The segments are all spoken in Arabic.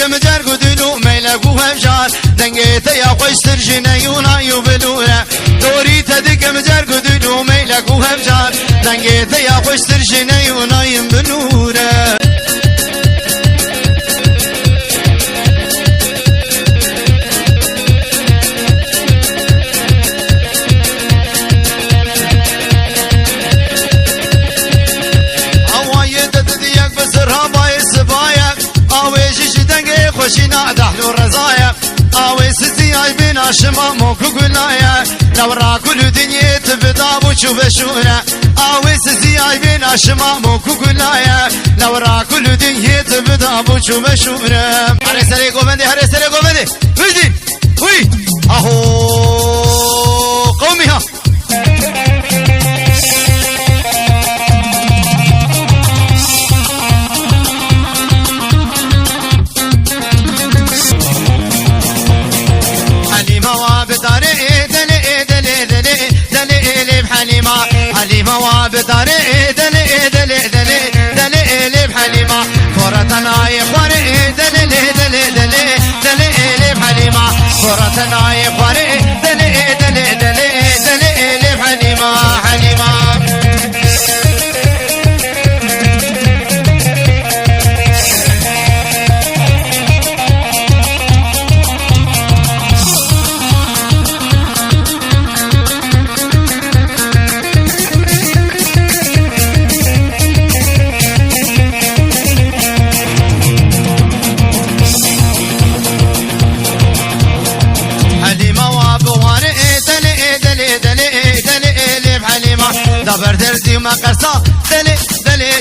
مجار قدلو ميلك وهمشار دنگيت يا خوشتر جنيونا يبلورا دوري تدك مجار قدلو ميلك وهمشار دنگيت يا خوشتر جنيونا يبلورا خوشينا دحلو رزايا اوي ستي اي بنا شما موكو قلايا لو را كل دنيا تبدا وشوف شورا اوي ستي اي بنا شما موكو قلايا لو را كل دنيا تبدا وشوف شورا هري سري قومندي هري سري قومندي ويدي وي اهو قومي ها حليمة وابداري دلي دلي دلي دلي بحليمة فرتنا يخواري دلي دلي دلي دلي بحليمة فرتنا يخواري دلي دلي دلي دلي بحليمة حليمة دبر درسي وما قرصا دلي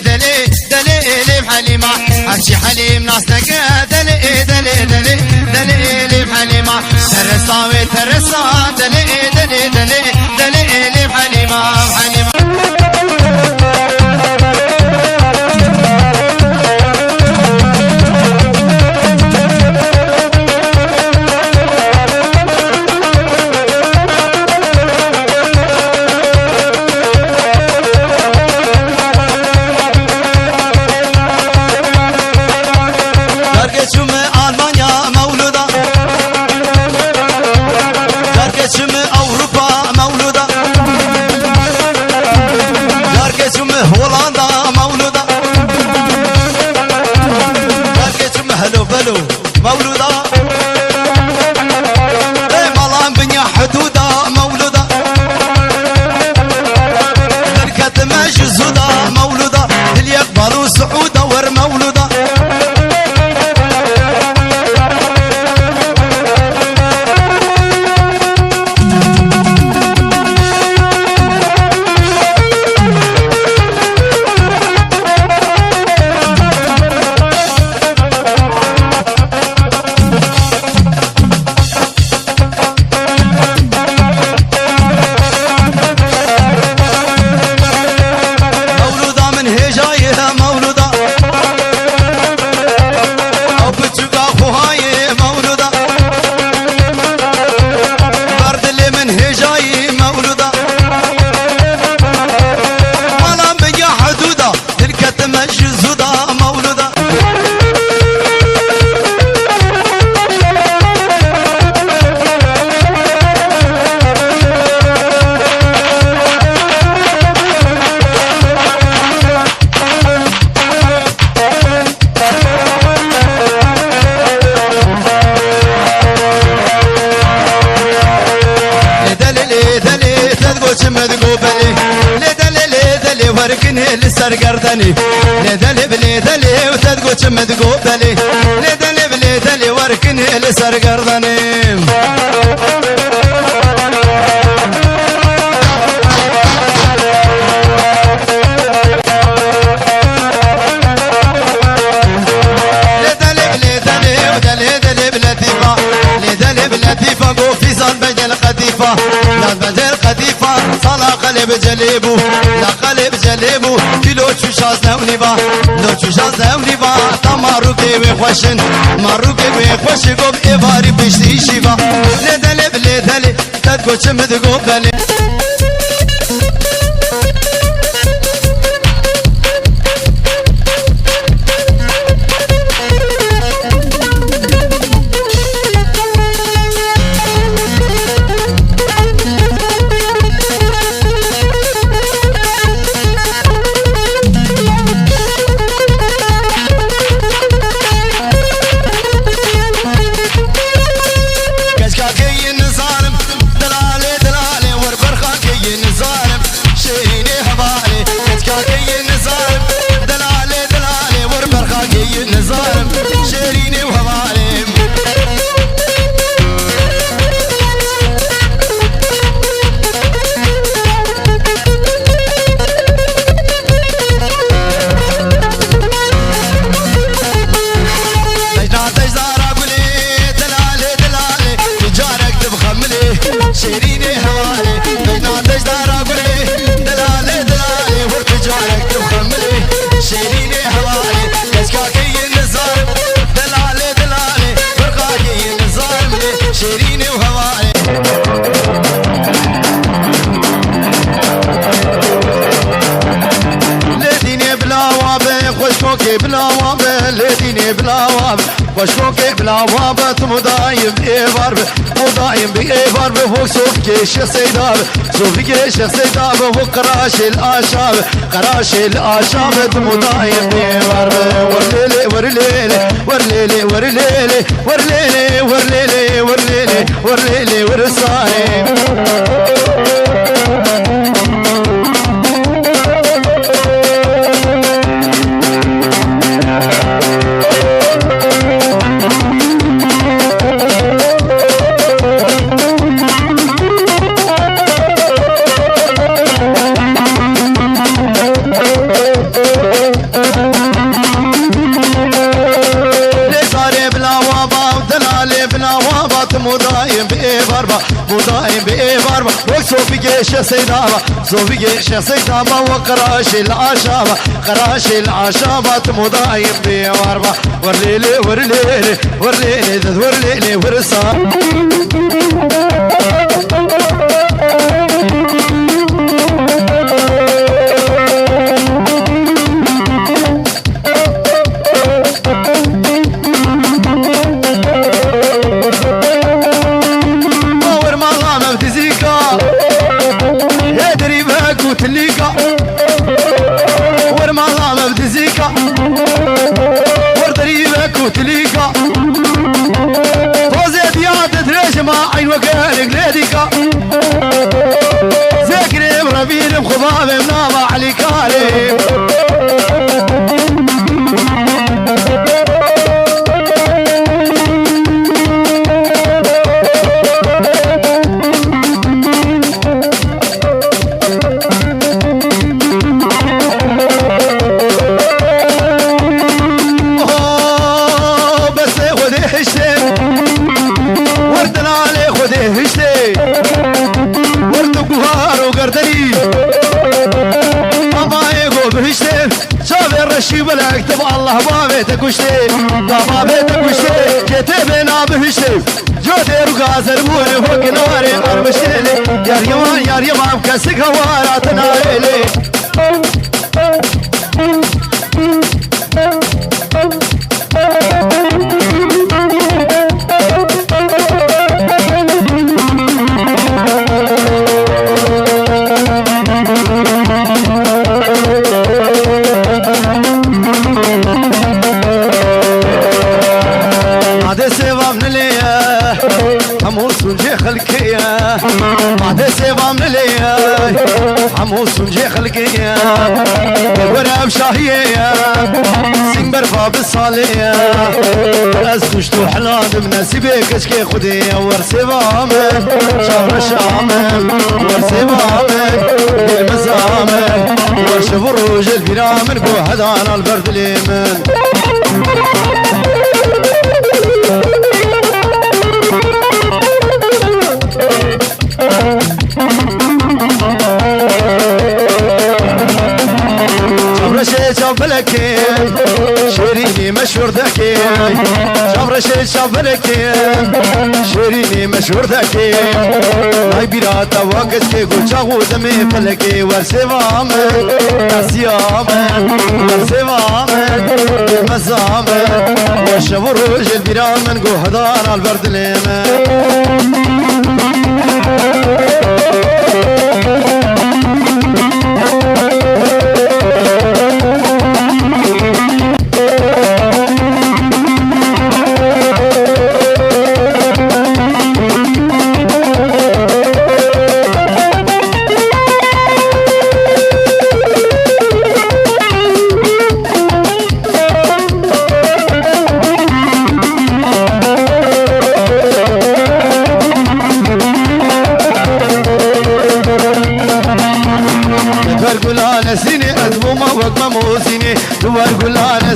دلي دلي دلي بحليمة هرشي حليم ناسنك دلي دلي دلي دلي بحليمة ترسا وترسا دلي دلي دلي دلي بحليمة بحليمة مولودة ملان بنيا حدودة مولودة بركة مجزودة مولودة اللي يقبلوا سعودة ور مولودة سرقردني لدلي بليدلي وتدقو تمدقو بلي لدلي بليدلي وركني لسرقردني لدلي بليدلي ودلي دلي بلطيفة لدلي بلطيفة قو في زن بدل قديفة لا بدل قديفة صلا قلب جليبو لا قلب جليبو لو شاز نونيبا لو شاز نونيبا تماروكي وخوشن ماروكي وخوش قوب إباري بشتي شيبا لدلي بليدلي تدقو تمدقو بلي بلاواب وشوكي بلاواب مدايم بإيبار مدايم بإيبار فوق صوفكي الشيخ سيداب صوفكي الشيخ سيداب فوق قراش الآشاب قراش الآشاب مدايم بإيبار ورليلي ورليلي ورليلي ورليلي ورليلي ورليلي ورليلي ورليلي ورساني مدايم بإيباربا مدايم بإيباربا وصوفي جيش سيدابا صوفي جيش سيدابا وقراش العشابة قراش العشابة مدايم بإيباربا ورليلي ورليلي ورليلي ذذ ورليلي ورسان تليكا ورمالا مبدزيكا وردريبك وتليكا فوزي ديات تدريش ما عين وكالك ليديكا زكري بربيل بخضاب منابع عليكالي شي بلاك تبع الله بابيتك وشتي بابيتك وشتي جيتي بينا بهشتي جوتي رقاصر بوني فوق نوري ارمشتي يا ريمان بكسك هوارات ناريلي عموس ونجي خلقية وراب شاهية سنبر باب الصالية أسكشتو حلان بناسبك اشكي خدية ورسي بامن شهر الشامن ورسي بامن بالمزامن ورشف الروج البرامن قو هدانا البرد اليمن شافلكي شيريني مشهور ذكي شافر شي شافلكي شيريني مشهور ذكي هاي بيراتا وقت كي قول شاغو دمي فلكي ورسيوام نسيام ورسيوام مزام وشفروج البيرام من قو هدار البرد اليمن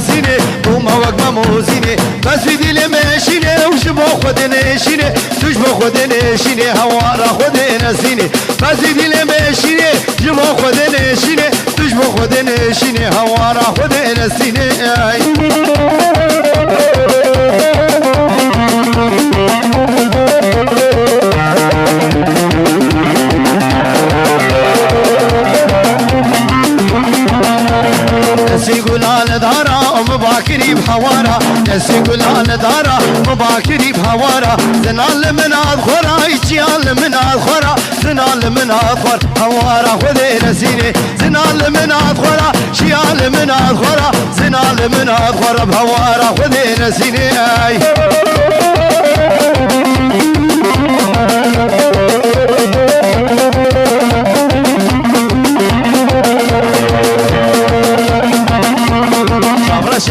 نسيني وما وقما موزيني بس في دي لماشيني وشبو خدني شيني تشبو خدني شيني هوارا خدني نسيني بس في دي لماشيني جبو خدني شيني تشبو خدني شيني هوارا خدني نسيني يقول على ظهره باكري بحواره هوارا زنال من أذخرا يجيال من أذخرا زنال من أذخر هوارا خذي نسيني زنال من أذخرا شيال من أذخرا زنال من أذخرا بهوارا خذي نسيني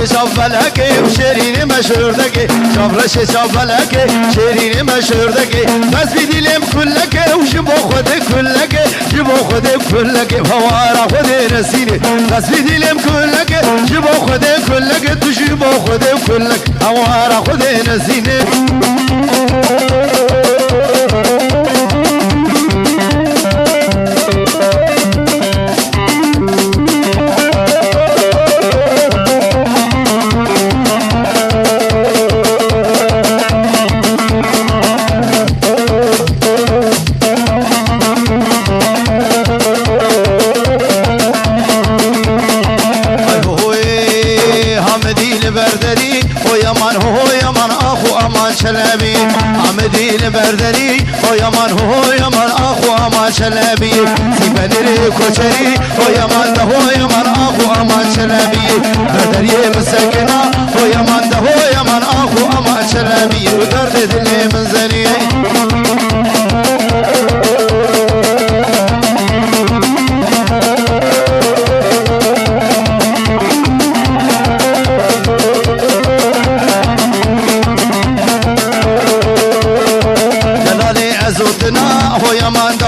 شاف فلكي وشيريني مشهور دكي شاف فلكي شيريني مشهور دكي بس بديلم كلك وجبو خدك كلك جبو خدك كلك فوارا خدي نسيني بس بديلم كلك جبو خدك كلك تجيبو خدك كلك فوارا خدي نسيني شلبي عمدي البردري هو يمان اخو امان شلبي سيبنري كوشري هو يمان اخو امان شلبي بردري مسكنا هو يمان اخو امان شلبي ودرد دلي من زني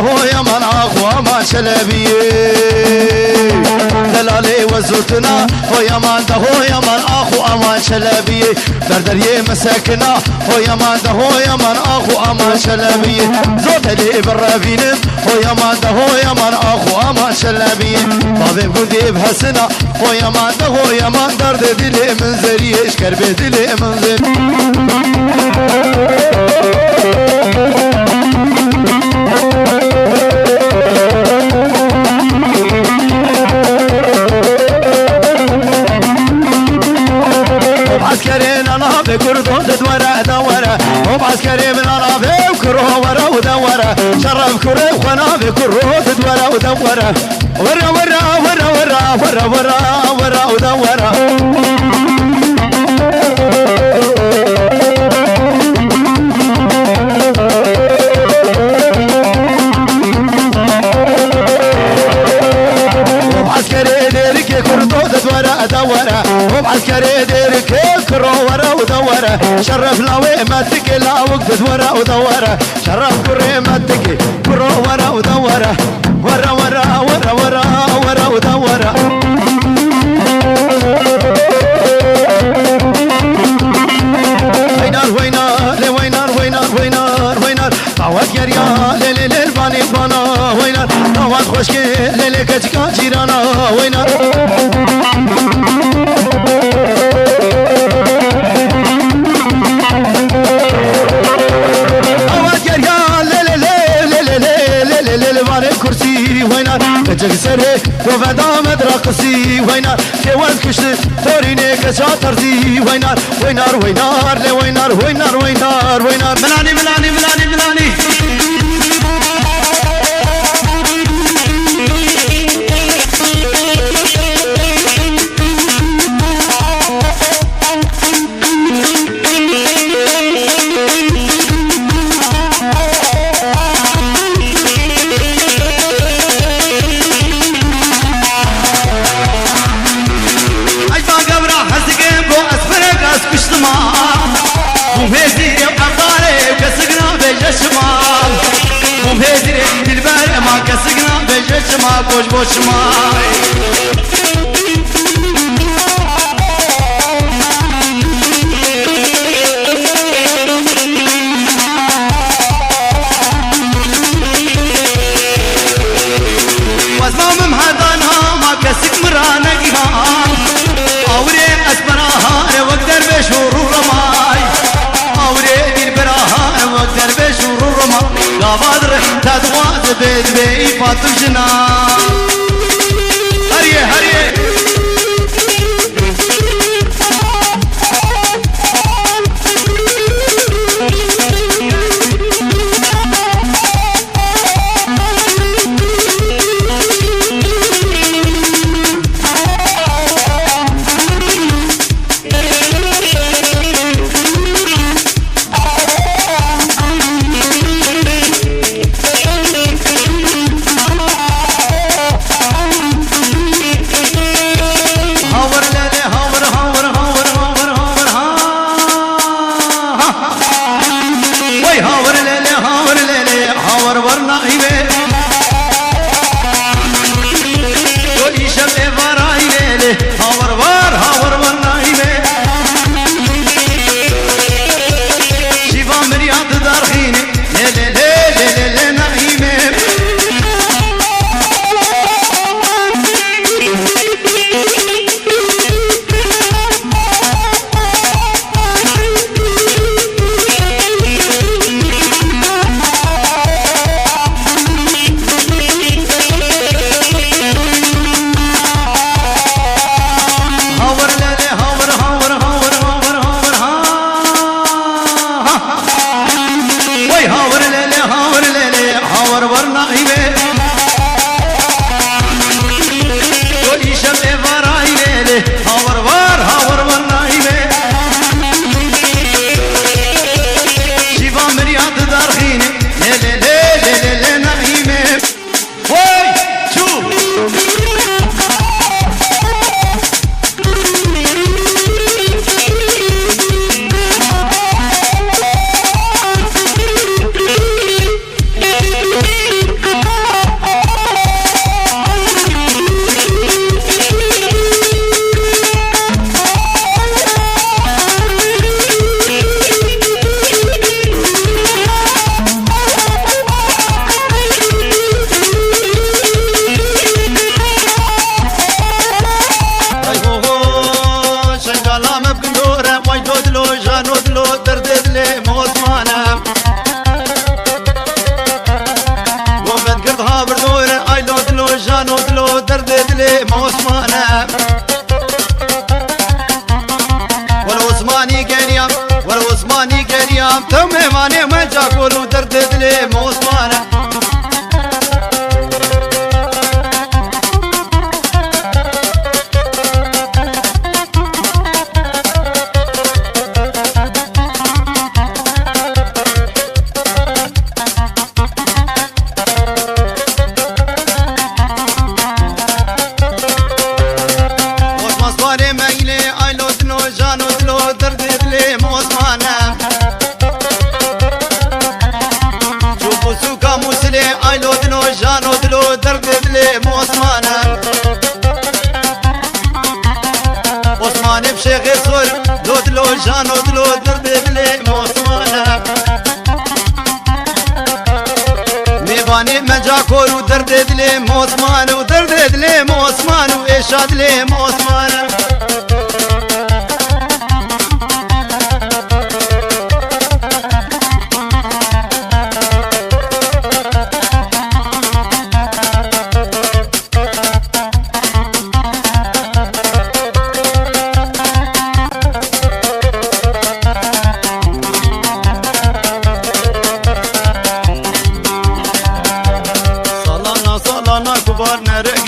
هو يمان اخو امان شلبي دلالي وزوتنا هو يمان اخو امان شلبي دردري مساكنا هو يمان اخو امان شلبي زوت لي بالرافينم هو يمان اخو امان شلبي طبيب قدي بحسنا هو يمان درد دلي من زري اشكر بدلي من زري عسكرين انا بكردون تدورة دورة هم عسكري من انا بكره ورا ودورة شرف كره وانا بكره تدورة ودورة ورا ورا ورا ورا ورا ورا ورا ودورة عسكري ديرك كردون تدورة دورة هم عسكري ديرك كرو ورا ودورة شرف لاوي ما تكي لا وقت ورا ودورة شرف كري ما تكي كرو ورا ودورة ورا ورا ورا ورا ورا ودورة وينار وينار وينار وينار وينار وينار طاوات يريا ليلي للباني بانا وينار طاوات خوشكي ليلي كتكا جيرانا وينار كجك سري وفدا مدرقسي وينار كواز كشت توريني كشاترزي وينار وينار وينار لي وينار وينار وينار وينار ملاني ملاني ملاني ملاني boş boşuma وزمامم هدانا ما كسك مرانا جهان أوري أسبراها وقدر بشور رماي أوري دير براها وقدر بشور رماي لا بدر تدوات بيت بي فاتو جنا هريه هريه تو میوانی من جا کلو درد دلی موسمانه شيخ صور لود لو جانو دلو درد دلي موسمانا ميواني مجا كورو درد دلي موسمانو درد دلي موسمانو إيشاد لي موسمانا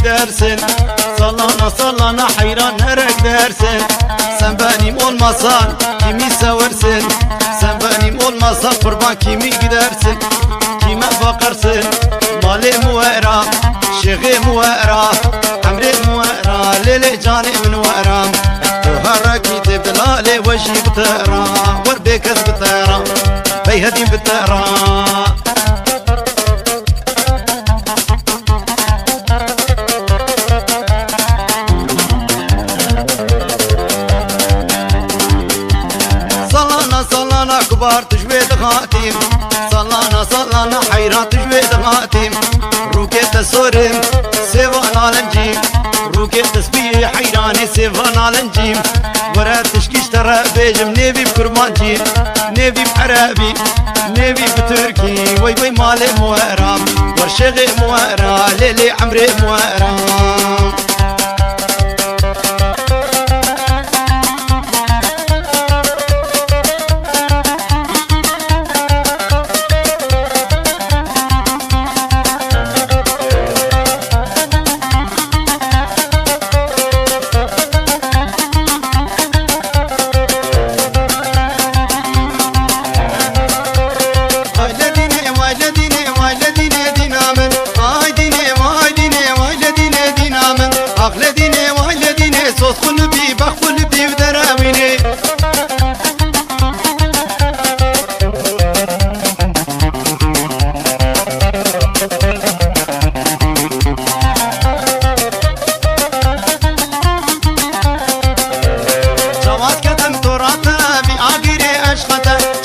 dersin Sallana sallana hayran nerek dersin Sen benim olmasan kimi seversin Sen benim olmasan kurban kimi gidersin Kime bakarsın mali muera Şeyhi muera Emri muera Lili canim muera Tuharaki tibdilali وجهي بتقرا وربكز بتقرا بيهدي بتقرا كبار تجويد غاتيم صلانا صلانا حيران تجويد غاتيم روكيت السورم سيفان على الجيم روكيت تسبيح حيراني سيفان على الجيم ورات تشكيش ترى بيجم نبي بكرمان جيم نبي بعربي نبي بتركي وي وي مالي موهرام ورشغي موهرام ليلي عمري موهرام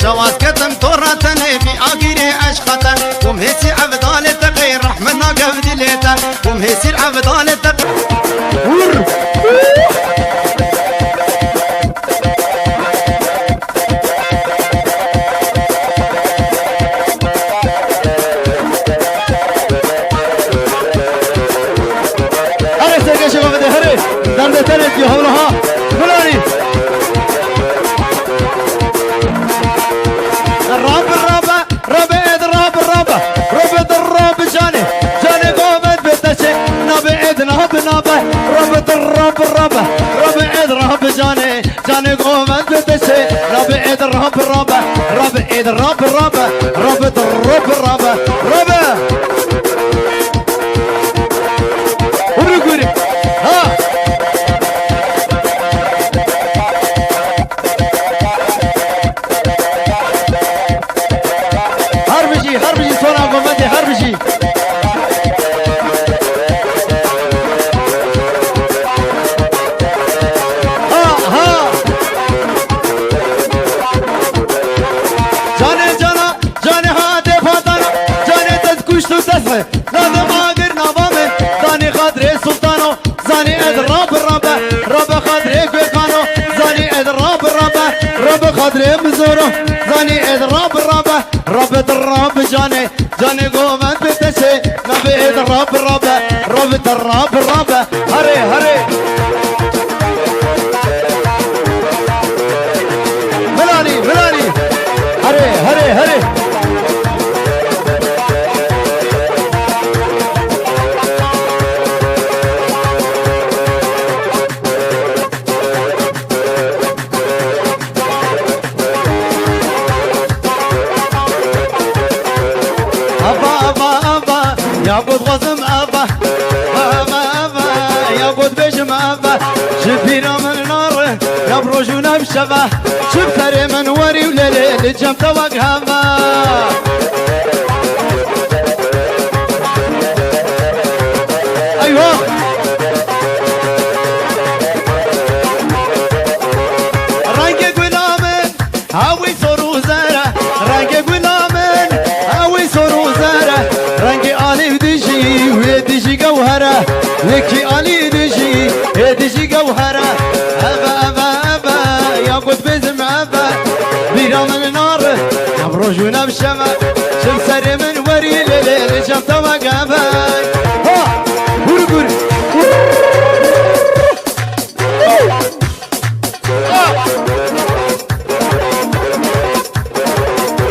جواز كتم تورتني في آخر عشقته ومهسي عبدالة غير رحمنا قبل ليته ومهسي عبدالة هري سرقة شباب ده هري درد تنت يهولها فلاني جاني قومت بتسي رب ايد الرب الرب رب ايد الرب الرب رب الرب الرب رب ورقوري ها هربجي صورة قومتي هربجي لازم اقر نظامي ثاني خاطري سلطانو زاني اضرب الربا ربا خاطري كويكانو زاني اضرب الربا ربا خاطري مزورو زاني اضرب الربا ربا الرب جاني قومت بتسي نبي اضرب الربا ربا الرب الربا هري ملاني هري هري ياقوت غزم أبا أبا ياقوت بجم أبا شفينا من نار يبرجونا بشبه شوف ثري من وري وليل جم توق هبا أيوه رنگ غلامن هاوي صورو زرع رنگ غلامن هاوي صورو زرع رنگ آلي دشي ويدشي جوهرة لكي آلي دشي يدشي جوهرة أبا أبا أبا ياقوت بزم أبا بيرا من نار يبرجونا بشمع شمسري من وري ليل شمت وقابا ها قول قول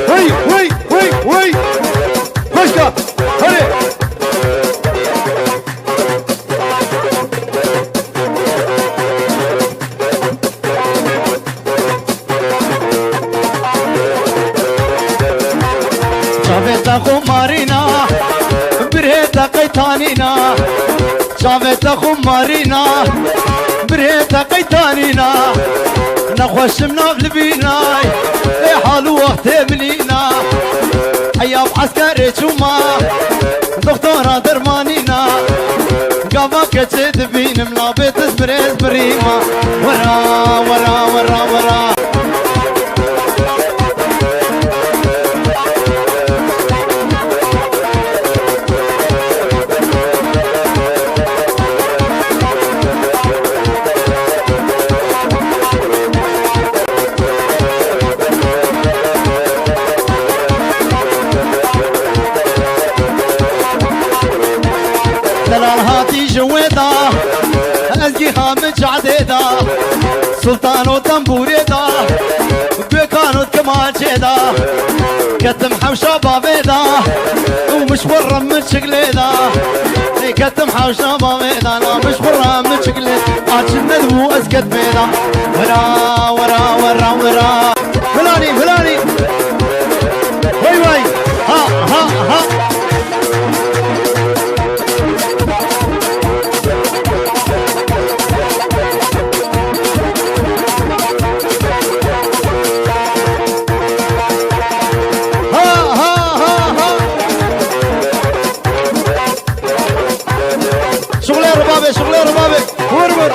وي وي وي وي مشكا هري شافت خمارينا بريت قيتانينا شافت خمارينا بريت قيتانينا نخوش من قلبينا اي حال وقت منينا حيا بعسكري شوما دكتورة درمانينا قابك تدبين ملابط زبريز بريما ورا ورا ورا ورا دلال هاتي جويدا ازقي خامج عديدا سلطان وتنبوريدا بيكانو كمان جيدا كتم حوشا بابيدا ومش ورا من شقليدا كتم حوشا بابيدا لا مش ورا من شقليدا عشان ندمو اسكت بيدا ورا ورا ورا ورا فلاني فلاني وي وي ها ها ها شغلي ربابي ورور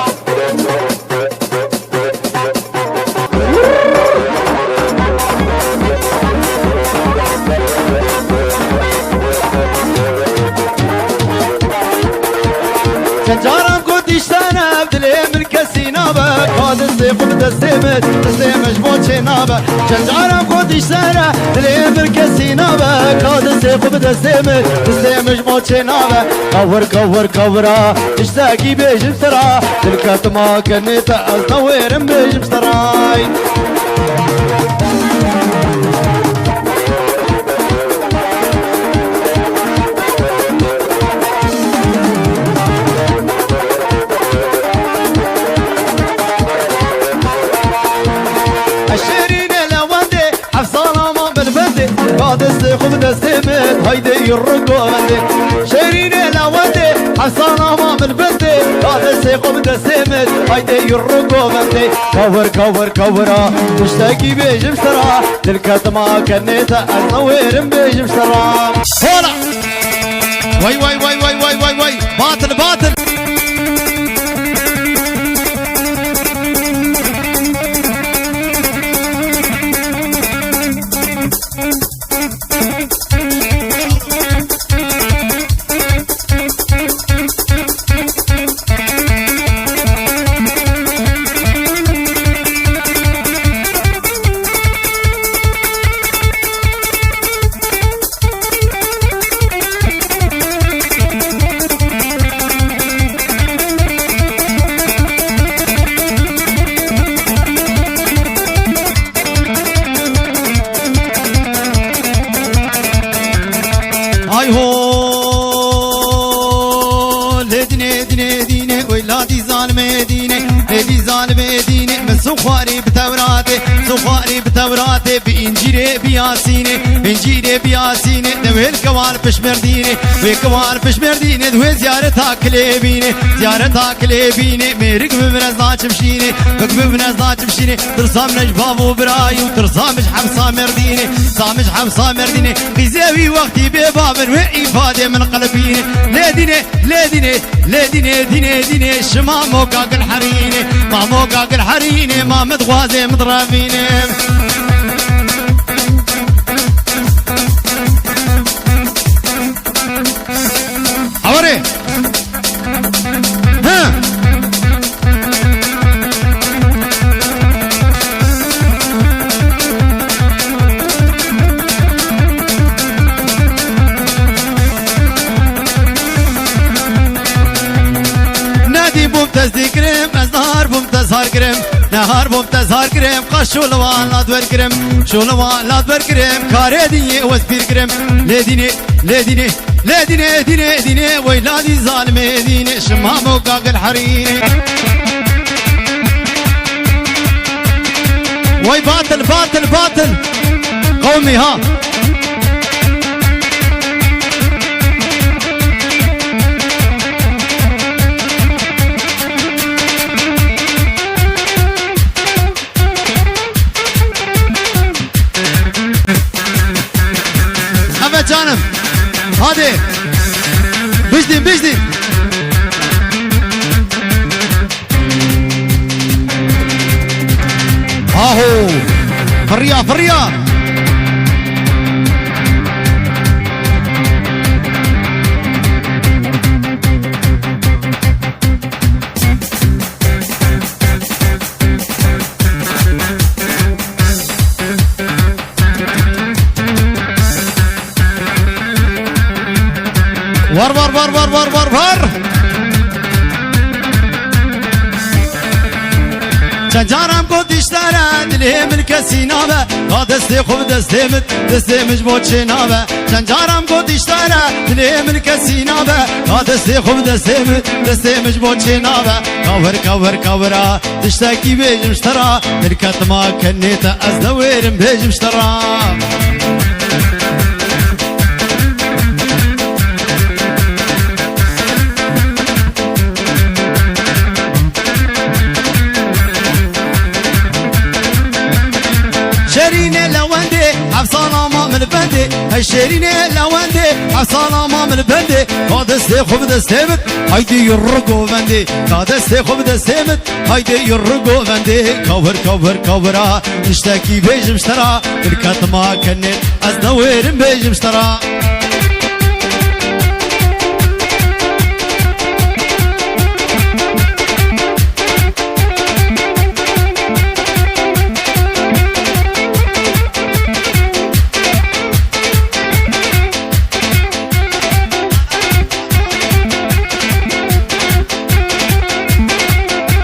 شجارم قد اشتانا بدلي من كسينابك هذا السيف بدستيمت تستيمش بوتشينابك شجارم قد اشتانا بدلي من كسينابك هذا السيف بدستيمت تستيمش بوتشينابك كور كور كورا اشتاقي بيجم سرا تلك ما كنت ازنوير بيجم سراي خذ دستمت هيدي الرقو بندي شيريني لودي حصانة ما من بندي هذا السيقو دستمت هيدي الرقو بندي كور كور كورا تشتاقي بيجم سرا تلك ما كنيت النوير بيجم سرا هلا وي وي وي وي وي وي وي باطل باطل سخواري بتوراتي سخواري بتوراتي بإنجيلي بياسيني إنجيلي بياسيني دوي الكوان بشمرديني وكوان بشمرديني دوي زيارتها كليبيني زيارتها كليبيني ميرك ببنزنا تمشيني بك ببنزنا تمشيني ترسام نجباب وبراي وترسامش حمصا مرديني سامش حمصا مرديني بزاوي وقتي ببابن وإفادة من قلبيني لديني لديني لديني ديني ديني شما موقاق الحريني ما موقاق الحريني ما مدغوازي مضربيني حوري ها نادي بومتاز دي كريم نهار بومتاز هار كريم نهار بومتاز هار كريم قشو لوان لادور كريم شو لوان لادور كريم كاري دي وزبير كريم لديني لديني لديني ديني ديني ويلادي ظالمي ديني شمام وقاق الحريني وي باطل باطل باطل قومي ها أبا جانم هادي بجدي بجدي اهو فريا فريا ور ور ور ور ور ور ور شجرم قد اشترى دلهم الكسينابة دستي خوب دستي مت دستي مجبوط شنابة شجرم قد اشترى دلهم الكسينابة دستي خوب دستي مت دستي مجبوط شنابة كور كور كورا تشتكي بيج مشترى تركت ما كنيت ازدويرم بيج مشترى شيريني لوندي عفصانا ما من البندي هالشيريني لوندي عفصانا ما من البندي دستي خوب دستي مت هايدي يرقو بندي دستي خوب دستي مت هايدي يرقو بندي كور كور كورا نشتكي بيج مشترى تركت ما كنت ازدوير بيج مشترى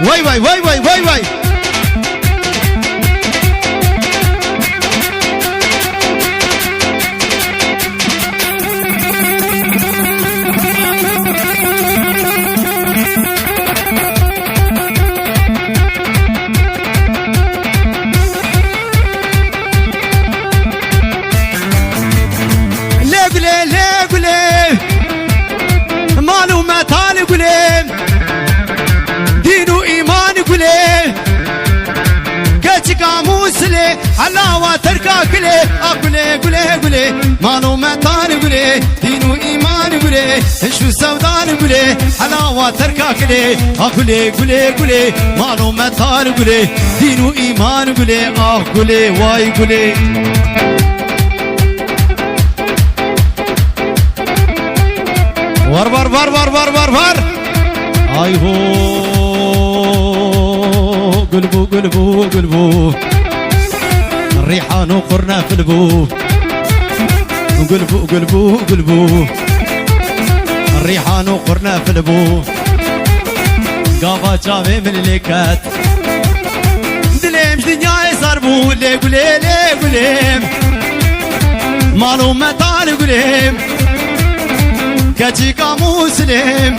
واي واي واي واي واي واي ليه ليه ليه معلومات على قليل قولي كاتش قاموس لي علاوة تركا كلي أقولي قولي قولي معلومات قولي دين وإيمان قولي شو سودان قولي علاوة تركا كلي أقولي قولي قولي معلومات قولي دين وإيمان قولي قولي واي قولي ور ور ور ور ور ور ور اي هو قلبو قلبو قلبو الريحان وقرنا في البو قلبو قلبو قلبو الريحان وقرنا في البو قافا جامي من الليكات دليم دنيا يصربو لي قولي لي قوليم معلومة تعال قوليم كاتي قاموس ليم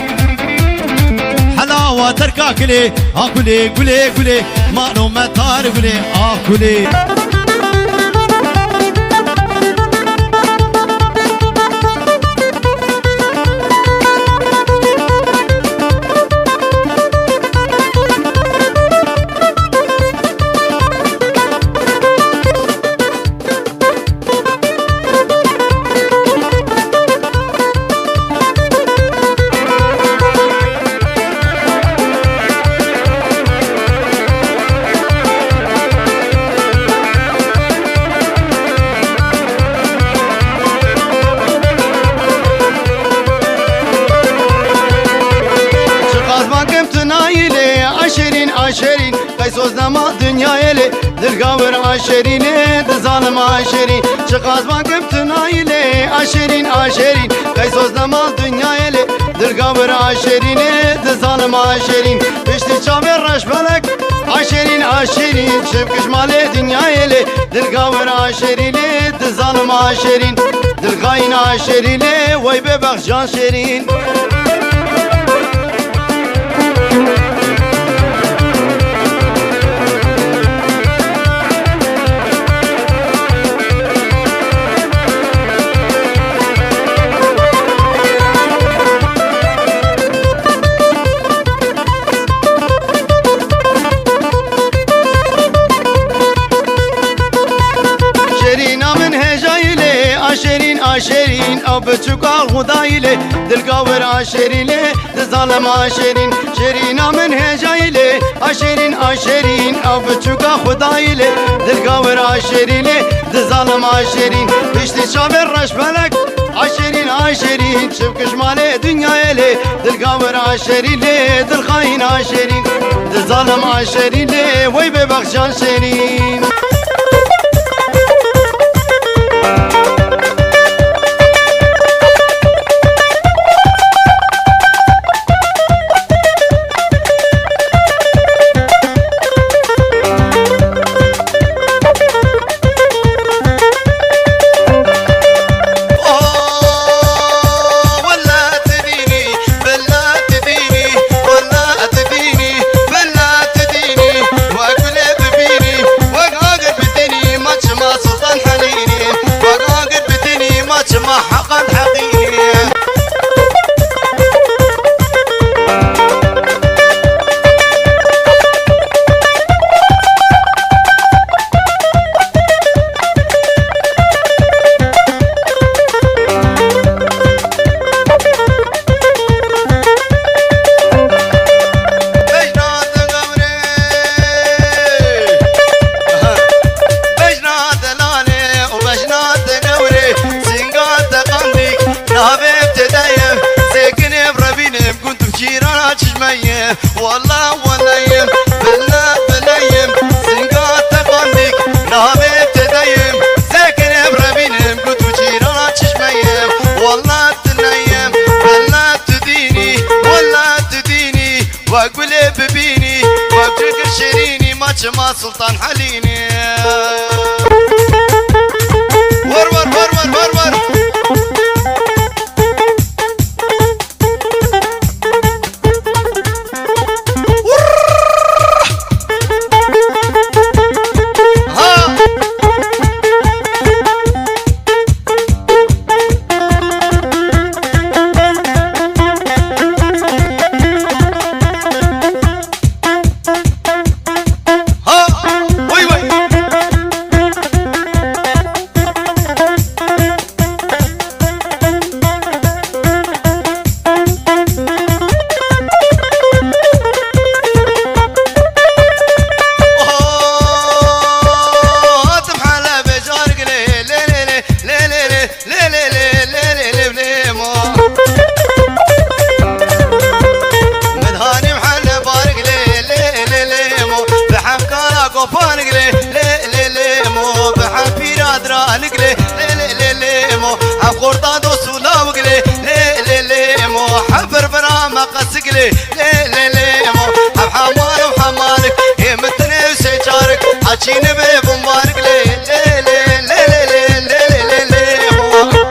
حلاوة چاوا ترکا کلی آکلی گلی گلی مانو متار گلی آکلی عشرين قيسوس نما دنيا يلي دلقاور عشرين دظالم عشرين شقاز ما قمت نايلي عشرين قيسوس نما دنيا يلي دلقاور عشرين دظالم عشرين بشتي شابر رش بلك عشرين شبكش مالي دنيا يلي دلقاور عشرين دظالم عشرين دلقاين عشرين ويببخ جان شيرين عشرين او بتشوكا غدايلي دلقاور عشرين دظالم عشرين شيرينا من هجايلي عشرين او بتشوكا غدايلي دلقاور عشرين دظالم عشرين بشتي شابر رش بلك عشرين شبكش مالي دنيا يلي دلقاور عشرين دلخاين عشرين دظالم عشرين ويببخ جان شيرين والله ونايم بنايم زنقات تقنديك نهابي بتدايم ساكن بربينم كنت وجيران تشميم والله تنايم ولا تديني واقول ببيني واقول شيريني ما سلطان حليني ورور قرطاد وسولا وقلي لي مو حفر برا قسقلي لي مو حمال وحمالك هي متني وسيجارك حاجين بمبارك لي مو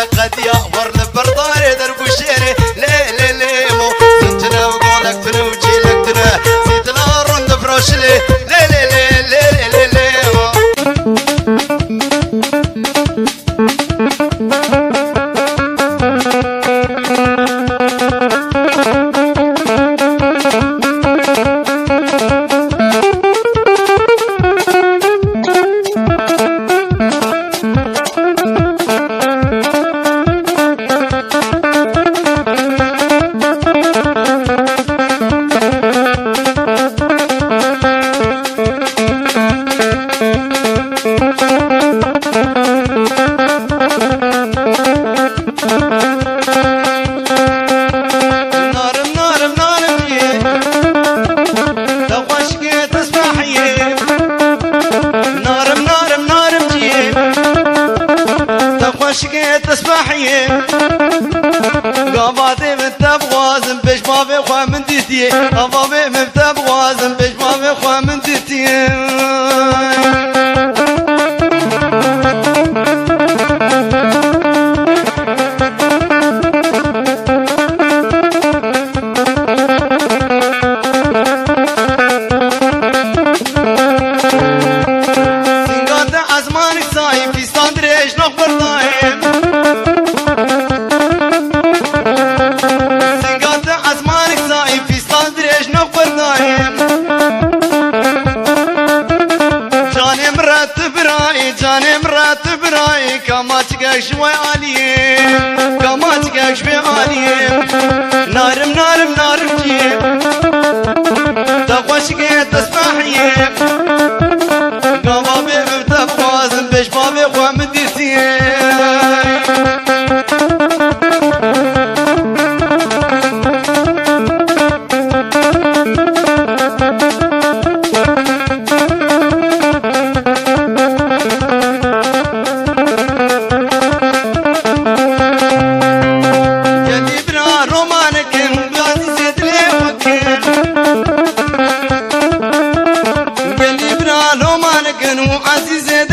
لك غدية ورن برداري دربو شيري لي لي لي مو سنتنا وقولك تنوجي لك تنا سيدنا رند فروشلي لي لي لي لي لي لي مو شقيت اسمحيه قاباتي من تبغازم بيش ما في خوا من ديتي قاباتي من تبغازم بيش ما في خوا من ديتي سنقاط عزمانك صايم في ستاندريش نخبر طايم سنقاط عزمانك صايم في ستاندريش نخبر طايم جاني مرتب راي جاني مرتب راي كما تقاك شوي عالي كما تقاك شوي عالي نارم نارم نارم جيب تقوى شقيت اسمحيه قابابي بتبغازم بيش بابي خوا من ديتي يلي برا رومانك غازي زيد لي وكل يلي برا رومانك وعزيز زيد